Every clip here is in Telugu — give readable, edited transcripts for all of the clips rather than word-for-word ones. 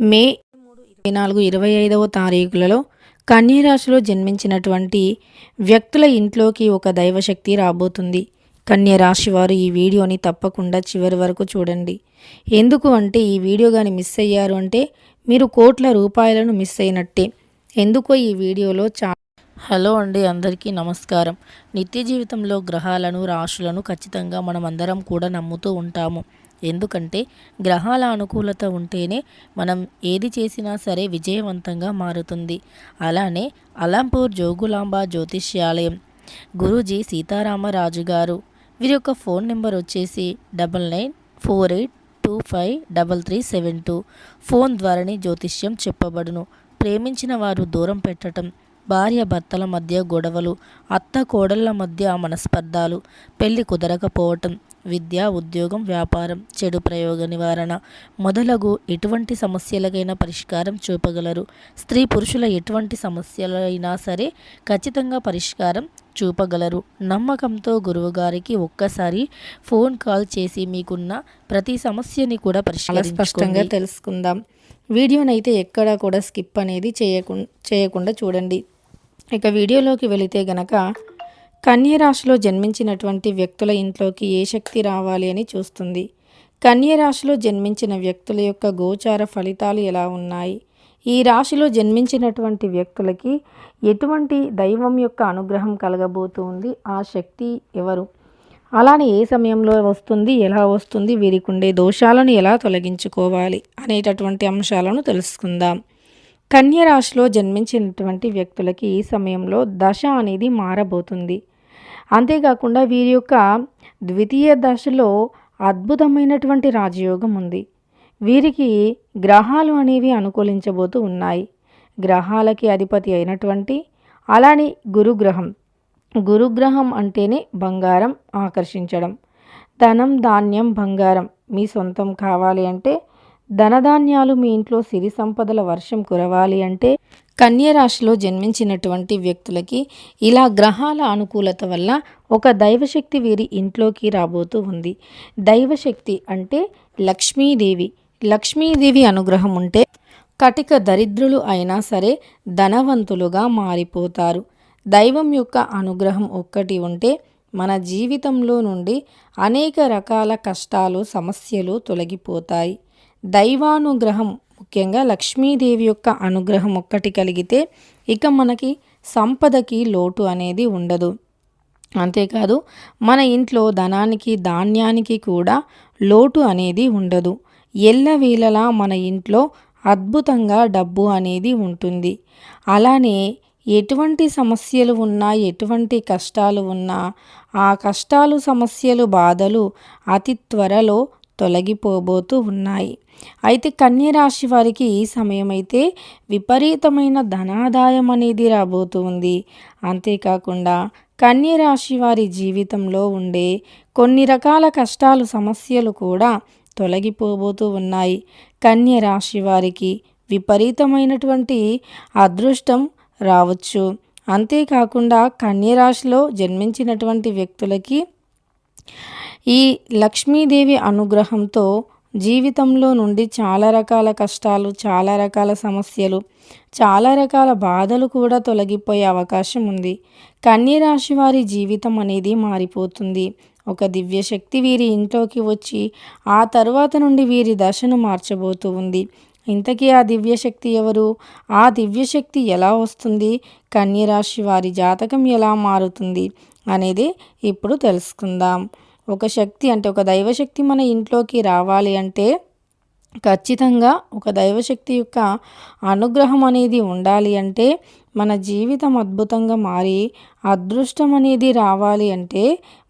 మే 24, 25వ తారీఖులలో కన్యరాశిలో జన్మించినటువంటి వ్యక్తుల ఇంట్లోకి ఒక దైవశక్తి రాబోతుంది. కన్యరాశి వారు ఈ వీడియోని తప్పకుండా చివరి వరకు చూడండి. ఎందుకు అంటే ఈ వీడియో కానీ మిస్ అయ్యారు అంటే మీరు కోట్ల రూపాయలను మిస్ అయినట్టే. ఎందుకో ఈ వీడియోలో హలో అండి, అందరికీ నమస్కారం. నిత్య జీవితంలో గ్రహాలను, రాశులను ఖచ్చితంగా మనం అందరం కూడా నమ్ముతూ ఉంటాము. ఎందుకంటే గ్రహాల అనుకూలత ఉంటేనే మనం ఏది చేసినా సరే విజయవంతంగా మారుతుంది. అలానే అలంపూర్ జోగులాంబ జ్యోతిష్యాలయం గురూజీ సీతారామరాజు గారు, వీరి యొక్క ఫోన్ నెంబర్ వచ్చేసి 9948253372. ఫోన్ ద్వారానే జ్యోతిష్యం చెప్పబడును. ప్రేమించిన వారు దూరం పెట్టడం, భార్య భర్తల మధ్య గొడవలు, అత్త కోడళ్ల మధ్య మనస్పర్ధాలు, పెళ్లి కుదరకపోవటం, విద్య, ఉద్యోగం, వ్యాపారం, చెడు ప్రయోగ నివారణ మొదలగు ఎటువంటి సమస్యలకైనా పరిష్కారం చూపగలరు. స్త్రీ పురుషుల ఎటువంటి సమస్యలైనా సరే ఖచ్చితంగా పరిష్కారం చూపగలరు. నమ్మకంతో గురువుగారికి ఒక్కసారి ఫోన్ కాల్ చేసి మీకున్న ప్రతి సమస్యని కూడా స్పష్టంగా తెలుసుకుందాం. వీడియోనైతే ఎక్కడా కూడా స్కిప్ అనేది చేయకుండా చూడండి. ఇక వీడియోలోకి వెళితే గనక కన్యరాశిలో జన్మించినటువంటి వ్యక్తుల ఇంట్లోకి ఏ శక్తి రావాలి అని చూస్తుంది. కన్యరాశిలో జన్మించిన వ్యక్తుల యొక్క గోచార ఫలితాలు ఎలా ఉన్నాయి, ఈ రాశిలో జన్మించినటువంటి వ్యక్తులకి ఎటువంటి దైవం యొక్క అనుగ్రహం కలగబోతుంది, ఆ శక్తి ఎవరు, అలానే ఏ సమయంలో వస్తుంది, ఎలా వస్తుంది, వీరికి ఉండే దోషాలను ఎలా తొలగించుకోవాలి అనేటటువంటి అంశాలను తెలుసుకుందాం. కన్యరాశిలో జన్మించినటువంటి వ్యక్తులకి ఈ సమయంలో దశ అనేది మారబోతుంది. అంతేకాకుండా వీరి యొక్క ద్వితీయ దశలో అద్భుతమైనటువంటి రాజయోగం ఉంది. వీరికి గ్రహాలు అనేవి అనుకూలించబోతూ ఉన్నాయి. గ్రహాలకి అధిపతి అయినటువంటి అలానే గురుగ్రహం అంటేనే బంగారం ఆకర్షించడం, ధనం, ధాన్యం, బంగారం మీ సొంతం కావాలి అంటే, ధనధాన్యాలు మీ ఇంట్లో సిరి సంపదల వర్షం కురవాలి అంటే కన్యరాశిలో జన్మించినటువంటి వ్యక్తులకి ఇలా గ్రహాల అనుకూలత వల్ల ఒక దైవశక్తి వీరి ఇంట్లోకి రాబోతూ ఉంది. దైవశక్తి అంటే లక్ష్మీదేవి. లక్ష్మీదేవి అనుగ్రహం ఉంటే కటిక దరిద్రులు అయినా సరే ధనవంతులుగా మారిపోతారు. దైవం యొక్క అనుగ్రహం ఒక్కటి ఉంటే మన జీవితంలో నుండి అనేక రకాల కష్టాలు, సమస్యలు తొలగిపోతాయి. దైవానుగ్రహం, ముఖ్యంగా లక్ష్మీదేవి యొక్క అనుగ్రహం ఒక్కటి కలిగితే ఇక మనకి సంపదకి లోటు అనేది ఉండదు. అంతేకాదు మన ఇంట్లో ధనానికి, ధాన్యానికి కూడా లోటు అనేది ఉండదు. ఎల్లవేళలా మన ఇంట్లో అద్భుతంగా డబ్బు అనేది ఉంటుంది. అలానే ఎటువంటి సమస్యలు ఉన్నా, ఎటువంటి కష్టాలు ఉన్నా ఆ కష్టాలు, సమస్యలు, బాధలు అతి త్వరలో తొలగిపోబోతూ ఉన్నాయి. అయితే కన్యరాశి వారికి ఈ సమయం అయితే విపరీతమైన ధనాదాయం అనేది రాబోతుంది. అంతేకాకుండా కన్యరాశి వారి జీవితంలో ఉండే కొన్ని రకాల కష్టాలు, సమస్యలు కూడా తొలగిపోబోతూ ఉన్నాయి. కన్యరాశి వారికి విపరీతమైనటువంటి అదృష్టం రావచ్చు. అంతేకాకుండా కన్యరాశిలో జన్మించినటువంటి వ్యక్తులకి ఈ లక్ష్మీదేవి అనుగ్రహంతో జీవితంలో నుండి చాలా రకాల కష్టాలు, చాలా రకాల సమస్యలు, చాలా రకాల బాధలు కూడా తొలగిపోయే అవకాశం ఉంది. కన్యరాశి వారి జీవితం అనేది మారిపోతుంది. ఒక దివ్యశక్తి వీరి ఇంట్లోకి వచ్చి ఆ తర్వాత నుండి వీరి దశను మార్చబోతూ ఉంది. ఇంతకీ ఆ దివ్యశక్తి ఎవరు, ఆ దివ్యశక్తి ఎలా వస్తుంది, కన్యరాశి వారి జాతకం ఎలా మారుతుంది అనేది ఇప్పుడు తెలుసుకుందాం. ఒక శక్తి అంటే ఒక దైవశక్తి మన ఇంట్లోకి రావాలి అంటే ఖచ్చితంగా ఒక దైవశక్తి యొక్క అనుగ్రహం అనేది ఉండాలి అంటే, మన జీవితం అద్భుతంగా మారి అదృష్టం అనేది రావాలి అంటే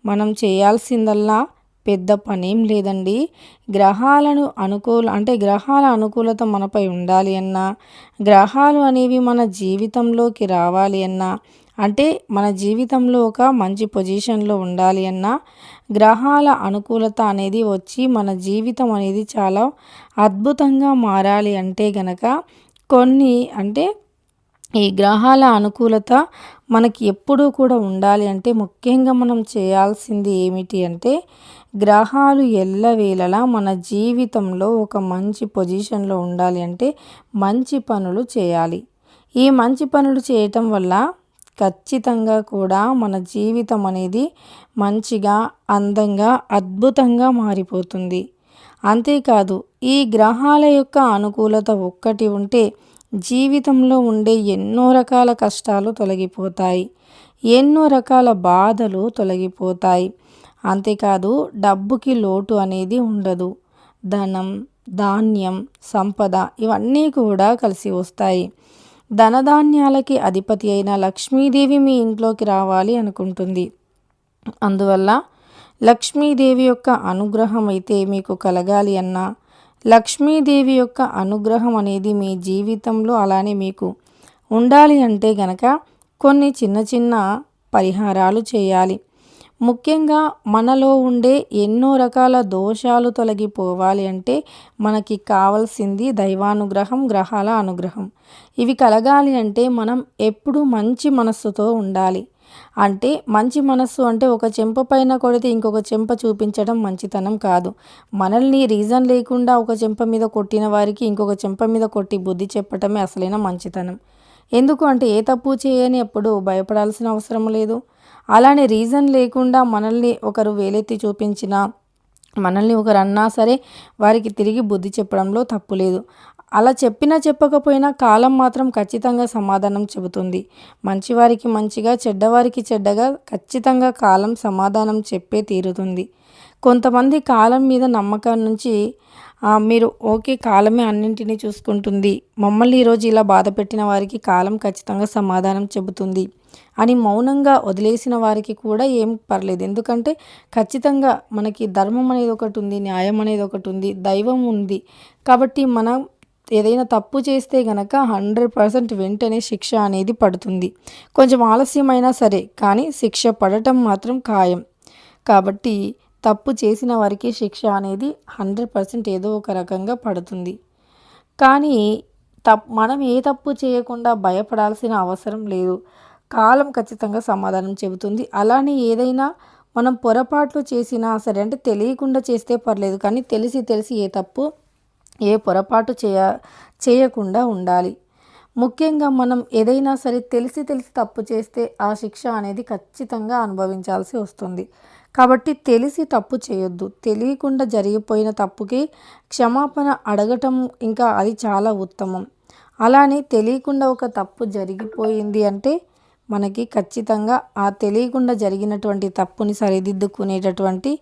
మనం చేయాల్సిందల్లా పెద్ద పనేం లేదండి. గ్రహాల అనుకూలత మనపై ఉండాలి అన్నా, గ్రహాలు అనేవి మన జీవితంలోకి రావాలి అన్నా, అంటే మన జీవితంలో ఒక మంచి పొజిషన్లో ఉండాలి అన్నా, గ్రహాల అనుకూలత అనేది వచ్చి మన జీవితం అనేది చాలా అద్భుతంగా మారాలి అంటే గనక ఈ గ్రహాల అనుకూలత మనకి ఎప్పుడూ కూడా ఉండాలి అంటే ముఖ్యంగా మనం చేయాల్సింది ఏమిటి అంటే, గ్రహాలు ఎల్లవేళలా మన జీవితంలో ఒక మంచి పొజిషన్లో ఉండాలి అంటే మంచి పనులు చేయాలి. ఈ మంచి పనులు చేయటం వల్ల ఖచ్చితంగా కూడా మన జీవితం అనేది మంచిగా, అందంగా, అద్భుతంగా మారిపోతుంది. అంతేకాదు ఈ గ్రహాల యొక్క అనుకూలత ఒక్కటి ఉంటే జీవితంలో ఉండే ఎన్నో రకాల కష్టాలు తొలగిపోతాయి. ఎన్నో రకాల బాధలు తొలగిపోతాయి. అంతేకాదు డబ్బుకి లోటు అనేది ఉండదు. ధనం, ధాన్యం, సంపద ఇవన్నీ కూడా కలిసి వస్తాయి. ధనధాన్యాలకి అధిపతి అయిన లక్ష్మీదేవి మీ ఇంట్లోకి రావాలి అనుకుంటుంది. అందువల్ల లక్ష్మీదేవి యొక్క అనుగ్రహం అయితే మీకు కలగాలి అన్నా, లక్ష్మీదేవి యొక్క అనుగ్రహం అనేది మీ జీవితంలో అలానే మీకు ఉండాలి అంటే గనక కొన్ని చిన్న చిన్న పరిహారాలు చేయాలి. ముఖ్యంగా మనలో ఉండే ఎన్నో రకాల దోషాలు తొలగిపోవాలి అంటే మనకి కావాల్సింది దైవానుగ్రహం, గ్రహాల అనుగ్రహం. ఇవి కలగాలి అంటే మనం ఎప్పుడూ మంచి మనస్సుతో ఉండాలి. అంటే మంచి మనస్సు అంటే ఒక చెంప పైన కొడితే ఇంకొక చెంప చూపించడం మంచితనం కాదు. మనల్ని రీజన్ లేకుండా ఒక చెంప మీద కొట్టిన వారికి ఇంకొక చెంప మీద కొట్టి బుద్ధి చెప్పటమే అసలైన మంచితనం. ఎందుకు అంటే ఏ తప్పు చేయని ఎప్పుడు భయపడాల్సిన అవసరం లేదు. అలానే రీజన్ లేకుండా మనల్ని ఒకరు వేలెత్తి చూపించినా, మనల్ని ఒకరు అన్నా సరే వారికి తిరిగి బుద్ధి చెప్పడంలో తప్పు లేదు. అలా చెప్పినా చెప్పకపోయినా కాలం మాత్రం ఖచ్చితంగా సమాధానం చెబుతుంది. మంచివారికి మంచిగా, చెడ్డవారికి చెడ్డగా ఖచ్చితంగా కాలం సమాధానం చెప్పే తీరుతుంది. కొంతమంది కాలం మీద నమ్మకం నుంచి మీరు ఓకే కాలమే అన్నింటినీ చూసుకుంటుంది, మమ్మల్ని ఈరోజు ఇలా బాధ పెట్టిన వారికి కాలం ఖచ్చితంగా సమాధానం చెబుతుంది అని మౌనంగా వదిలేసిన వారికి కూడా ఏం పర్లేదు. ఎందుకంటే ఖచ్చితంగా మనకి ధర్మం అనేది ఒకటి ఉంది, న్యాయం అనేది ఒకటి ఉంది, దైవం ఉంది. కాబట్టి మనం ఏదైనా తప్పు చేస్తే గనక 100% వెంటనే శిక్ష అనేది పడుతుంది. కొంచెం ఆలస్యమైనా సరే కానీ శిక్ష పడటం మాత్రం ఖాయం. కాబట్టి తప్పు చేసిన వారికి శిక్ష అనేది 100% ఏదో ఒక రకంగా పడుతుంది. కానీ మనం ఏ తప్పు చేయకుండా భయపడాల్సిన అవసరం లేదు. కాలం ఖచ్చితంగా సమాధానం చెబుతుంది. అలానే ఏదైనా మనం పొరపాట్లు చేసినా సరే అంటే తెలియకుండా చేస్తే పర్లేదు, కానీ తెలిసి ఏ పొరపాటు చేయకుండా ఉండాలి. ముఖ్యంగా మనం ఏదైనా సరే తెలిసి తప్పు చేస్తే ఆ శిక్ష అనేది ఖచ్చితంగా అనుభవించాల్సి వస్తుంది. కాబట్టి తెలిసి తప్పు చేయొద్దు. తెలియకుండా జరిగిపోయిన తప్పుకి క్షమాపణ అడగటం ఇంకా అది చాలా ఉత్తమం. అలానే తెలియకుండా ఒక తప్పు జరిగిపోయింది అంటే మనకి ఖచ్చితంగా ఆ తెలియకుండా జరిగినటువంటి తప్పుని సరిదిద్దుకునేటటువంటి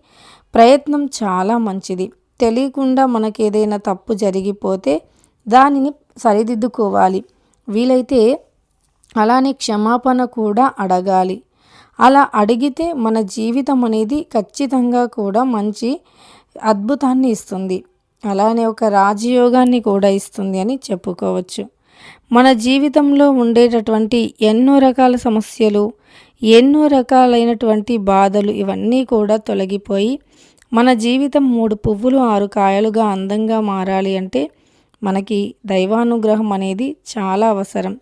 ప్రయత్నం చాలా మంచిది. తెలియకుండా మనకి ఏదైనా తప్పు జరిగిపోతే దానిని సరిదిద్దుకోవాలి. వీలైతే అలానే క్షమాపణ కూడా అడగాలి. అలా అడిగితే మన జీవితం అనేది ఖచ్చితంగా కూడా మంచి అద్భుతాన్ని ఇస్తుంది. అలానే ఒక రాజయోగాన్ని కూడా ఇస్తుంది అని చెప్పుకోవచ్చు. మన జీవితంలో ఉండేటటువంటి ఎన్నో రకాల సమస్యలు, ఎన్నో రకాలైనటువంటి బాధలు ఇవన్నీ కూడా తొలగిపోయి మన జీవితం 3 పువ్వులు 6 కాయలుగా అందంగా మారాలి అంటే మనకి దైవానుగ్రహం అనేది చాలా అవసరం.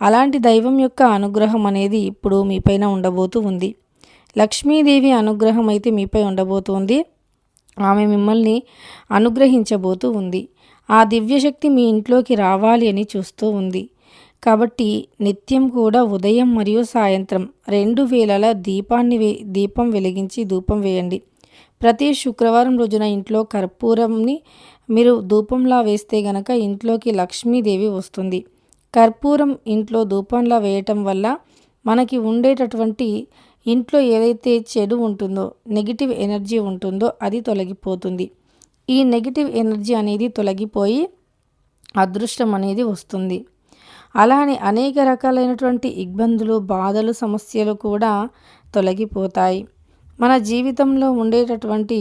అలాంటి దైవం యొక్క అనుగ్రహం అనేది ఇప్పుడు మీపైన ఉండబోతూ ఉంది. లక్ష్మీదేవి అనుగ్రహం అయితే మీపై ఉండబోతుంది. ఆమె మిమ్మల్ని అనుగ్రహించబోతూ ఉంది. ఆ దివ్యశక్తి మీ ఇంట్లోకి రావాలి అని చూస్తూ ఉంది. కాబట్టి నిత్యం కూడా ఉదయం మరియు సాయంత్రం 2 వేళల దీపం వెలిగించి ధూపం వేయండి. ప్రతి శుక్రవారం రోజున ఇంట్లో కర్పూరంని మీరు ధూపంలా వేస్తే గనక ఇంట్లోకి లక్ష్మీదేవి వస్తుంది. కర్పూరం ఇంట్లో ధూపంలా వేయటం వల్ల మనకి ఉండేటటువంటి ఇంట్లో ఏదైతే చెడు ఉంటుందో, నెగిటివ్ ఎనర్జీ ఉంటుందో అది తొలగిపోతుంది. ఈ నెగిటివ్ ఎనర్జీ అనేది తొలగిపోయి అదృష్టం అనేది వస్తుంది. అలానే అనేక రకాలైనటువంటి ఇబ్బందులు, బాధలు, సమస్యలు కూడా తొలగిపోతాయి. మన జీవితంలో ఉండేటటువంటి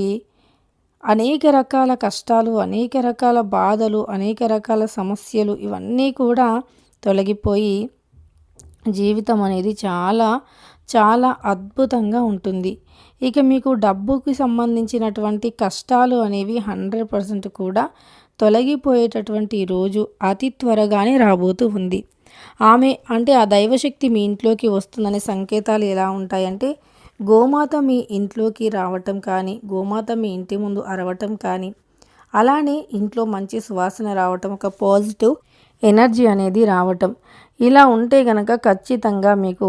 అనేక రకాల కష్టాలు, అనేక రకాల బాధలు, అనేక రకాల సమస్యలు ఇవన్నీ కూడా తొలగిపోయి జీవితం అనేది చాలా చాలా అద్భుతంగా ఉంటుంది. ఇక మీకు డబ్బుకి సంబంధించినటువంటి కష్టాలు అనేవి 100% కూడా తొలగిపోయేటటువంటి రోజు అతి త్వరగానే రాబోతూ ఉంది. ఆమె అంటే ఆ దైవశక్తి మీ ఇంట్లోకి వస్తుందనే సంకేతాలు ఎలా ఉంటాయంటే గోమాత మీ ఇంట్లోకి రావటం కానీ, గోమాత మీ ఇంటి ముందు అరవటం కానీ, అలానే ఇంట్లో మంచి సువాసన రావటం, ఒక పాజిటివ్ ఎనర్జీ అనేది రావటం, ఇలా ఉంటే గనక ఖచ్చితంగా మీకు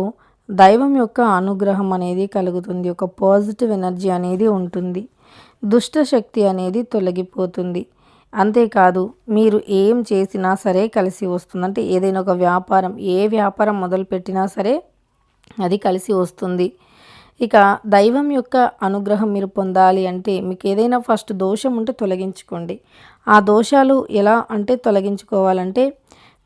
దైవం యొక్క అనుగ్రహం అనేది కలుగుతుంది. ఒక పాజిటివ్ ఎనర్జీ అనేది ఉంటుంది. దుష్ట శక్తి అనేది తొలగిపోతుంది. అంతేకాదు మీరు ఏం చేసినా సరే కలిసి వస్తుంది. అంటే ఏదైనా ఒక వ్యాపారం, ఏ వ్యాపారం మొదలుపెట్టినా సరే అది కలిసి వస్తుంది. ఇక దైవం యొక్క అనుగ్రహం మీరు పొందాలి అంటే మీకు ఏదైనా ఫస్ట్ దోషం ఉంటే తొలగించుకోండి. ఆ దోషాలు ఎలా అంటే తొలగించుకోవాలంటే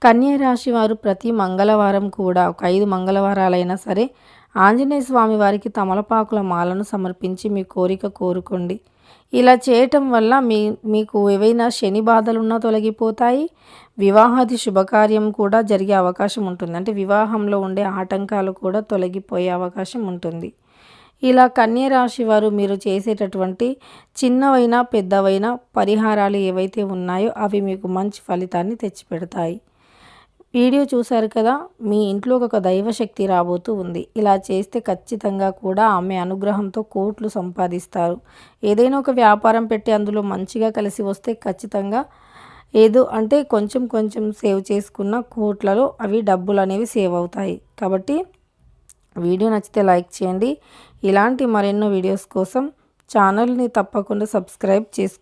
కన్యా రాశి వారు ప్రతి మంగళవారం కూడా ఒక 5 మంగళవారాలైనా సరే ఆంజనేయ స్వామి వారికి తమలపాకుల మాలను సమర్పించి మీ కోరిక కోరుకోండి. ఇలా చేయటం వల్ల మీకు ఏవైనా శని బాధలున్నా తొలగిపోతాయి. వివాహాది శుభకార్యం కూడా జరిగే అవకాశం ఉంటుంది. అంటే వివాహంలో ఉండే ఆటంకాలు కూడా తొలగిపోయే అవకాశం ఉంటుంది. ఇలా కన్యా రాశి వారు మీరు చేసేటటువంటి చిన్నవైనా పెద్దవైనా పరిహారాలు ఏవైతే ఉన్నాయో అవి మీకు మంచి ఫలితాన్ని తెచ్చిపెడతాయి. వీడియో చూశారు కదా, మీ ఇంట్లో ఒక దైవశక్తి రాబోతూ ఉంది. ఇలా చేస్తే ఖచ్చితంగా కూడా ఆమె అనుగ్రహంతో కోట్లు సంపాదిస్తారు. ఏదైనా ఒక వ్యాపారం పెట్టి అందులో మంచిగా కలిసి వస్తే ఖచ్చితంగా ఏదో అంటే కొంచెం కొంచెం సేవ్ చేసుకున్న కోట్లలో అవి డబ్బులు అనేవి సేవ్ అవుతాయి. కాబట్టి వీడియో నచ్చితే లైక్ చేయండి. ఇలాంటి మరెన్నో వీడియోస్ కోసం ఛానల్ని తప్పకుండా సబ్స్క్రైబ్ చేసుకోండి.